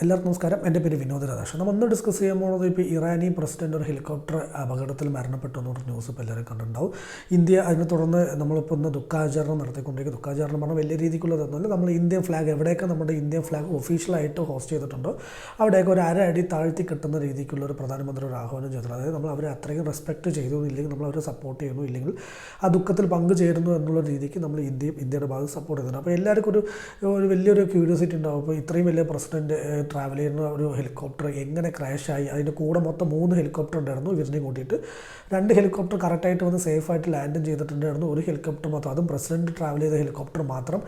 എല്ലാവർക്കും നമസ്കാരം. എൻ്റെ പേര് വിനോദ രാധാകൃഷ്ണൻ. നമ്മൾ ഒന്ന് ഡിസ്കസ് ചെയ്യാൻ പോകുന്നത് ഇപ്പോൾ ഇറാനി പ്രസിഡന്റ് ഒരു ഹെലികോപ്റ്റർ അപകടത്തിൽ മരണപ്പെട്ടു എന്നൊരു ന്യൂസ് ഇപ്പോൾ എല്ലാവരും കണ്ടിട്ടുണ്ടാവും. ഇന്ത്യ അതിനെ തുടർന്ന് നമ്മളിപ്പോൾ ഇന്ന് ദുഃഖാചരണം നടത്തിക്കൊണ്ടിരിക്കുക. ദുഃഖാചരണം പറഞ്ഞാൽ വലിയ രീതിക്കുള്ളതൊന്നുമല്ല. നമ്മൾ ഇന്ത്യൻ ഫ്ലാഗ് എവിടെയൊക്കെ നമ്മുടെ ഇന്ത്യൻ ഫ്ലാഗ് ഒഫീഷ്യലായിട്ട് ഹോസ്റ്റ് ചെയ്തിട്ടുണ്ടോ അവിടെയൊക്കെ ഒരു അടി താഴ്ത്തി കിട്ടുന്ന രീതിക്കുള്ളൊരു പ്രധാനമന്ത്രി ഒരു ആഹ്വാനം ചെയ്തിട്ടുണ്ട്. അതായത് നമ്മൾ അവരെ അത്രയും റെസ്പെക്റ്റ് ചെയ്തു ഇല്ലെങ്കിൽ നമ്മൾ അവരെ സപ്പോർട്ട് ചെയ്യുന്നു, ഇല്ലെങ്കിൽ ആ ദുഃഖത്തിൽ പങ്കുചേരുന്നു എന്നുള്ള രീതിക്ക് നമ്മൾ ഇന്ത്യയുടെ ഭാഗത്ത് സപ്പോർട്ട് ചെയ്യുന്നുണ്ട്. അപ്പോൾ എല്ലാവർക്കും ഒരു വലിയൊരു ക്യൂരിയോസിറ്റി ഉണ്ടാവും. അപ്പോൾ ഇത്രയും വലിയ പ്രസിഡന്റ് ട്രാവൽ ചെയ്യുന്ന ഒരു ഹെലികോപ്റ്റർ എങ്ങനെ ക്രാഷായി. അതിൻ്റെ കൂടെ മൊത്തം 3 ഹെലികോപ്റ്റർ ഉണ്ടായിരുന്നു. ഇവരിനെ കൂട്ടിയിട്ട് 2 ഹെലികോപ്റ്റർ കറക്റ്റായിട്ട് വന്ന് സേഫായിട്ട് ലാൻഡും ചെയ്തിട്ടുണ്ടായിരുന്നു. ഒരു ഹെലികോപ്റ്റർ മാത്രം, അതും പ്രസിഡന്റ് ട്രാവൽ ചെയ്ത ഹെലികോപ്റ്റർ മാത്രം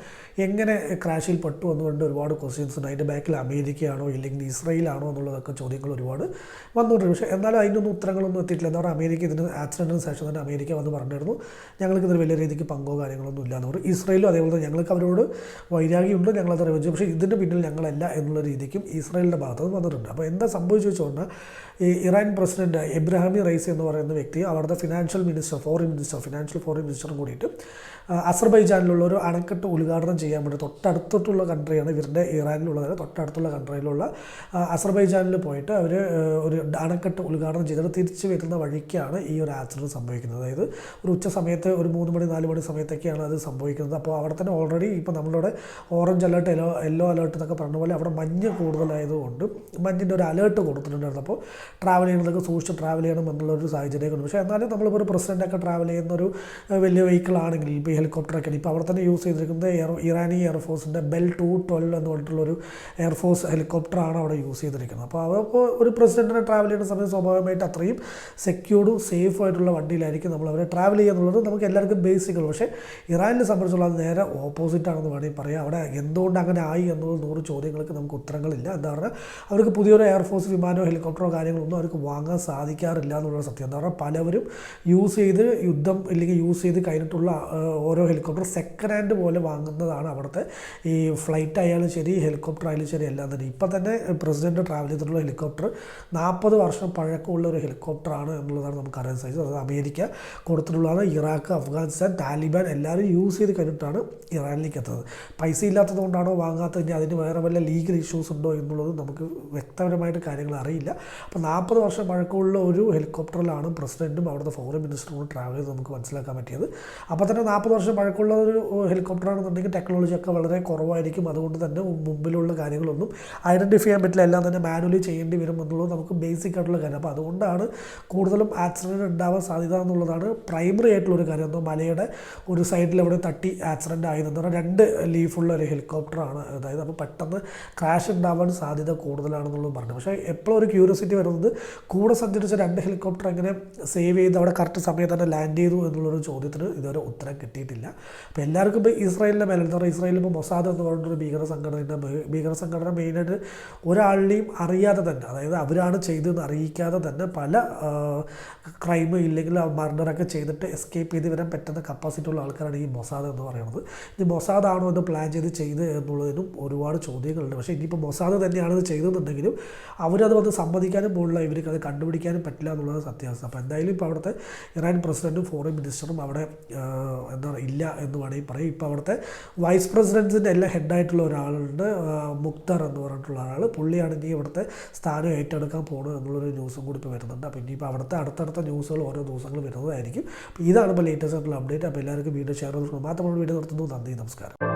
എങ്ങനെ ക്രാഷിൽ പെട്ടു എന്നുകൊണ്ട് ഒരുപാട് ക്വസ്റ്റ്യൻസ് ഉണ്ട്. അതിൻ്റെ ബാക്കിൽ അമേരിക്കയാണോ ഇല്ലെങ്കിൽ ഇസ്രയേലാണോ എന്നുള്ളതൊക്കെ ചോദ്യങ്ങൾ ഒരുപാട് വന്നുകൊണ്ടിരുന്നു. പക്ഷേ എന്നാലും അതിനൊന്നും ഉത്തരങ്ങളൊന്നും എത്തിയിട്ടില്ല. എന്താ പറയുക, അമേരിക്ക ഇതിന് ആക്സിഡൻറ്റിന് ശേഷം തന്നെ അമേരിക്ക വന്ന് പറഞ്ഞിരുന്നു ഞങ്ങൾക്ക് ഇതിന് വലിയ രീതിക്ക് പങ്കോ കാര്യങ്ങളൊന്നും ഇല്ല എന്ന് പറയും. ഇസ്രയേലും അതേപോലെ തന്നെ ഞങ്ങൾക്ക് അവരോട് വൈരാഗ്യമുണ്ട്, ഞങ്ങളത് റിവെഞ്ച്, പക്ഷേ ഇതിൻ്റെ പിന്നിൽ ഞങ്ങളല്ല എന്നുള്ള രീതിക്കും ഇസ്രയേലിൻ്റെ ഭാഗത്ത് നിന്ന് വന്നിട്ടുണ്ട്. അപ്പോൾ എന്താ സംഭവിച്ചു വെച്ചുകൊണ്ട് ഈ ഇറാൻ പ്രസിഡന്റ് എബ്രാഹിം റൈസി എന്ന് പറയുന്ന വ്യക്തി അവിടുത്തെ ഫിനാൻഷ്യൽ മിനിസ്റ്ററും കൂടിയിട്ട് അസർബൈജാനിലുള്ള ഒരു അണക്കെട്ട് ഉദ്ഘാടനം ചെയ്യാൻ വേണ്ടി തൊട്ടടുത്തുള്ള കൺട്രിയാണ് ഇവരുടെ ഇറാനിലുള്ളത്. തൊട്ടടുത്തുള്ള കൺട്രിയിലുള്ള അസർബൈജാനിൽ പോയിട്ട് അവർ ഒരു അണക്കെട്ട് ഉദ്ഘാടനം ചെയ്തിട്ട് തിരിച്ചു വരുന്ന വഴിക്കാണ് ഈ ഒരു ആക്സിഡൻറ്റ് സംഭവിക്കുന്നത്. അതായത് ഒരു ഉച്ച സമയത്ത് ഒരു 3 മണി 4 മണി സമയത്തൊക്കെയാണ് അത് സംഭവിക്കുന്നത്. അപ്പോൾ അവിടെ തന്നെ ഓൾറെഡി ഇപ്പോൾ നമ്മളുടെ ഓറഞ്ച് അലേർട്ട് യെല്ലോ അലേർട്ട് എന്നൊക്കെ പറഞ്ഞ പോലെ അവിടെ മഞ്ഞ് കൂടുതലായതുകൊണ്ട് മഞ്ഞിൻ്റെ ഒരു അലേർട്ട് കൊടുത്തിട്ടുണ്ടായിരുന്നു. അപ്പോൾ ട്രാവൽ ചെയ്യുന്നതൊക്കെ സൂക്ഷിച്ച് ട്രാവൽ ചെയ്യണം എന്നുള്ളൊരു സാഹചര്യമൊക്കെ. പക്ഷേ എന്നാലും നമ്മളിപ്പോൾ ഒരു പ്രസിഡൻ്റൊക്കെ ട്രാവൽ ചെയ്യുന്നൊരു വലിയ വെഹിക്കിളാണെങ്കിൽ ഇപ്പോൾ ഹെലികോപ്റ്ററൊക്കെ ഇപ്പോൾ അവിടെ തന്നെ യൂസ് ചെയ്തിരിക്കുന്നത് ഇറാനി എയർഫോഴ്സിൻ്റെ ബെൽ 212 എന്ന് പറഞ്ഞിട്ടുള്ളൊരു എയർഫോഴ്സ് ഹെലികോപ്റ്ററാണ് അവിടെ യൂസ് ചെയ്തിരിക്കുന്നത്. അപ്പോൾ അവപ്പോൾ ഒരു പ്രസിഡന്റിനെ ട്രാവൽ ചെയ്യുന്ന സമയത്ത് സ്വാഭാവികമായിട്ട് അത്രയും സെക്യൂർഡും സേഫായിട്ടുള്ള വണ്ടിയിലായിരിക്കും നമ്മൾ അവരെ ട്രാവൽ ചെയ്യുക എന്നുള്ളത് നമുക്ക് എല്ലാവർക്കും ബേസിക്കുള്ളൂ. പക്ഷേ ഇറാനിനെ സംബന്ധിച്ചുള്ള അത് നേരെ ഓപ്പോസിറ്റാണെന്ന് വേണമെങ്കിൽ പറയാം. അവിടെ എന്തുകൊണ്ട് അങ്ങനെ ആയി എന്നുള്ള 100 ചോദ്യങ്ങൾക്ക് നമുക്ക് ഉത്തരങ്ങളില്ല. എന്താ പറഞ്ഞാൽ അവർക്ക് പുതിയൊരു എയർഫോഴ്സ് വിമാനമോ ഹെലികോപ്റ്ററോ കാര്യങ്ങളൊന്നും അവർക്ക് വാങ്ങാൻ സാധിക്കാറില്ല എന്നുള്ള സത്യം. എന്താ പറഞ്ഞാൽ പലവരും യൂസ് ചെയ്ത് യുദ്ധം ഇല്ലെങ്കിൽ യൂസ് ചെയ്ത് കഴിഞ്ഞിട്ടുള്ള ഓരോ ഹെലികോപ്റ്റർ സെക്കൻഡ് ഹാൻഡ് പോലെ വാങ്ങുന്നതാണ് അവിടുത്തെ ഈ ഫ്ലൈറ്റ് ആയാലും ശരി ഹെലികോപ്റ്റർ ആയാലും ശരി എല്ലാം തന്നെ. ഇപ്പം തന്നെ പ്രസിഡന്റ് ട്രാവൽ ചെയ്തിട്ടുള്ള ഹെലികോപ്റ്റർ 40 വർഷം പഴക്കമുള്ള ഒരു ഹെലികോപ്റ്ററാണ് എന്നുള്ളതാണ് നമുക്ക് അറിയാൻ സാധിച്ചത്. അത് അമേരിക്ക കൊടുത്തിട്ടുള്ളതാണ്. ഇറാഖ്, അഫ്ഗാനിസ്ഥാൻ, താലിബാൻ എല്ലാവരും യൂസ് ചെയ്ത് കഴിഞ്ഞിട്ടാണ് ഇറാനിലേക്ക് എത്തുന്നത്. പൈസ ഇല്ലാത്തത് കൊണ്ടാണോ വാങ്ങാത്തത്, ഇനി അതിന് വേറെ വല്ല ലീഗൽ ഇഷ്യൂസ് ഉണ്ടോ എന്നുള്ളത് നമുക്ക് വ്യക്തപരമായിട്ട് കാര്യങ്ങൾ അറിയില്ല. അപ്പോൾ 40 വർഷം പഴക്കമുള്ള ഒരു ഹെലികോപ്റ്ററിലാണ് പ്രസിഡന്റും അവിടുത്തെ ഫോറിൻ മിനിസ്റ്ററും ട്രാവൽ ചെയ്ത് നമുക്ക് മനസ്സിലാക്കാൻ പറ്റിയത്. അപ്പോൾ തന്നെ 40 വർഷം പഴക്കമുള്ള ഒരു ഹെലികോപ്റ്ററാണെന്നുണ്ടെങ്കിൽ ടെക്നോളജിയൊക്കെ വളരെ കുറവായിരിക്കും. അതുകൊണ്ട് തന്നെ മുമ്പിലുള്ള കാര്യങ്ങളൊന്നും ഐഡൻറ്റിഫൈ ചെയ്യാൻ പറ്റില്ല. എല്ലാം തന്നെ മാനുവലി ചെയ്യേണ്ടി വരും എന്നുള്ളത് നമുക്ക് ബേസിക് ആയിട്ടുള്ള കാര്യം. അപ്പോൾ അതുകൊണ്ടാണ് കൂടുതലും ആക്സിഡൻറ്റ് ഉണ്ടാവാൻ സാധ്യത എന്നുള്ളതാണ് പ്രൈമറി ആയിട്ടുള്ളൊരു കാര്യം. എന്തോ മലയുടെ ഒരു സൈഡിൽ എവിടെ തട്ടി ആക്സിഡൻറ്റ് ആയതെന്ന് പറഞ്ഞാൽ 2 ലീഫുള്ള ഒരു ഹെലികോപ്റ്ററാണ്. അതായത് അപ്പോൾ പെട്ടെന്ന് ക്രാഷ് ഉണ്ടാവാൻ സാധ്യത കൂടുതലാണെന്നുള്ളത് പറഞ്ഞു. പക്ഷേ എപ്പോഴും ഒരു ക്യൂരിയോസിറ്റി വരുന്നത് കൂടെ സഞ്ചരിച്ച 2 ഹെലികോപ്റ്റർ എങ്ങനെ സേവ് ചെയ്ത് അവിടെ കറക്റ്റ് സമയത്ത് തന്നെ ലാൻഡ് ചെയ്തു എന്നുള്ളൊരു ചോദ്യത്തിന് ഇതുവരെ ഉത്തരം കിട്ടിയിട്ടില്ല. അപ്പോൾ എല്ലാവർക്കും ഇപ്പോൾ ഇസ്രായേലിൻ്റെ മേലെ എന്താ പറയുക, ഇസ്രായേലിൽ ഇപ്പോൾ മൊസാദ് എന്ന് പറഞ്ഞൊരു ഭീകര സംഘടന മെയിനായിട്ട് ഒരാളുടെയും അറിയാതെ തന്നെ, അതായത് അവരാണ് ചെയ്തതെന്ന് അറിയിക്കാതെ തന്നെ പല ക്രൈം ഇല്ലെങ്കിൽ മർഡറൊക്കെ ചെയ്തിട്ട് എസ്കേപ്പ് ചെയ്ത് വരാൻ പറ്റുന്ന കപ്പാസിറ്റി ഉള്ള ആൾക്കാരാണ് ഈ മൊസാദ് എന്ന് പറയുന്നത്. ഇനി മൊസാദ് ആണോ എന്ന് പ്ലാൻ ചെയ്ത് എന്നുള്ളതിനും ഒരുപാട് ചോദ്യങ്ങളുണ്ട്. പക്ഷേ ഇനിയിപ്പോൾ മൊസാദ് തന്നെയാണ് ഇത് ചെയ്തതെന്നുണ്ടെങ്കിലും അവരത് വന്ന് സമ്മതിക്കാനും പോലുള്ള ഇവർക്ക് അത് കണ്ടുപിടിക്കാനും പറ്റില്ല എന്നുള്ളത് സത്യാവസ്ഥ. അപ്പോൾ എന്തായാലും ഇപ്പോൾ അവിടുത്തെ ഇറാൻ പ്രസിഡന്റും ഫോറിൻ മിനിസ്റ്ററും അവിടെ എന്താണ് ഇല്ല എന്ന് വേണമെങ്കിൽ പറയും. ഇപ്പോൾ അവിടുത്തെ വൈസ് പ്രസിഡൻസിൻ്റെ എല്ലാം ഹെഡായിട്ടുള്ള ഒരാളുണ്ട്, മുക്തർ എന്ന് പറഞ്ഞിട്ടുള്ള ആൾ. പുള്ളിയാണ് ഇനി ഇവിടുത്തെ സ്ഥാനം ഏറ്റെടുക്കാൻ പോകുന്നത് എന്നുള്ളൊരു ന്യൂസും കൂടി ഇപ്പോൾ വരുന്നുണ്ട്. അപ്പോൾ ഇനിയിപ്പോൾ അവിടുത്തെ അടുത്തടുത്ത ന്യൂസുകൾ ഓരോ ദിവസങ്ങൾ വരുന്നതായിരിക്കും. അപ്പോൾ ഇതാണ് ഇപ്പോൾ ലേറ്റസ്റ്റ് ആയിട്ടുള്ള അപ്ഡേറ്റ്. അപ്പോൾ എല്ലാവർക്കും വീഡിയോ ഷെയർ ചെയ്ത് മാത്രമാണ് വീഡിയോ നിർത്തുന്നു. നന്ദി, നമസ്കാരം.